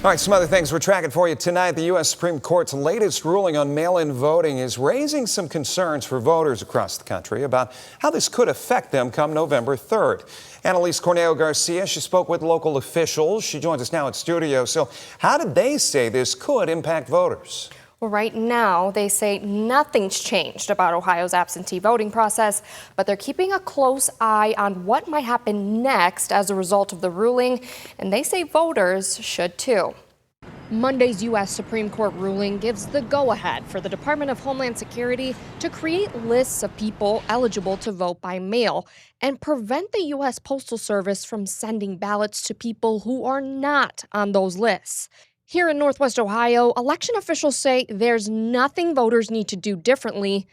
All right, some other things we're tracking for you tonight. The U.S. Supreme Court's latest ruling on mail-in voting is raising some concerns for voters across the country about how this could affect them come November 3rd. Annalise Cornejo-Garcia, she spoke with local officials. She joins us now in studio. So how did they say this could impact voters? Well, right now, they say nothing's changed about Ohio's absentee voting process, but they're keeping a close eye on what might happen next as a result of the ruling, and they say voters should too. Monday's U.S. Supreme Court ruling gives the go-ahead for the Department of Homeland Security to create lists of people eligible to vote by mail and prevent the U.S. Postal Service from sending ballots to people who are not on those lists. Here in Northwest Ohio, election officials say there's nothing voters need to do differently,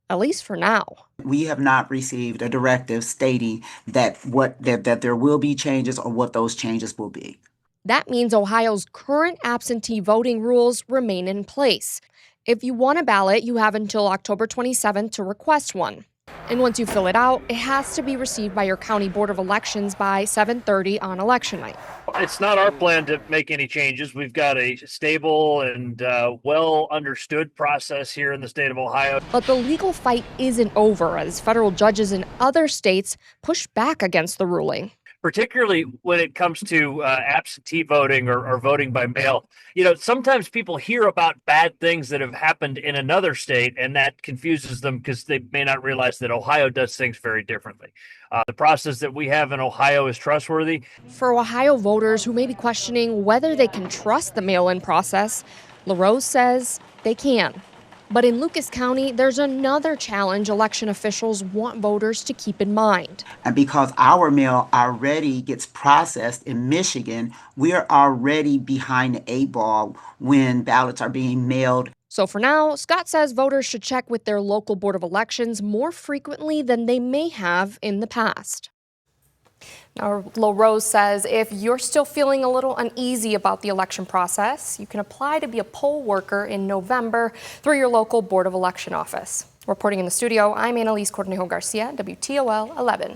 at least for now. We have not received a directive stating that there will be changes or what those changes will be. That means Ohio's current absentee voting rules remain in place. If you want a ballot, you have until October 27th to request one. And once you fill it out, it has to be received by your county board of elections by 7:30 on election night. It's not our plan to make any changes. We've got a stable and well understood process here in the state of Ohio. But the legal fight isn't over as federal judges in other states push back against the ruling. Particularly when it comes to absentee voting or voting by mail. You know, sometimes people hear about bad things that have happened in another state, and that confuses them because they may not realize that Ohio does things very differently. The process that we have in Ohio is trustworthy. For Ohio voters who may be questioning whether they can trust the mail-in process, LaRose says they can. But in Lucas County, there's another challenge election officials want voters to keep in mind. And because our mail already gets processed in Michigan, we are already behind the 8 ball when ballots are being mailed. So for now, Scott says voters should check with their local board of elections more frequently than they may have in the past. Now, LaRose says if you're still feeling a little uneasy about the election process, you can apply to be a poll worker in November through your local Board of Election office. Reporting in the studio, I'm Annalise Cornejo-Garcia, WTOL 11.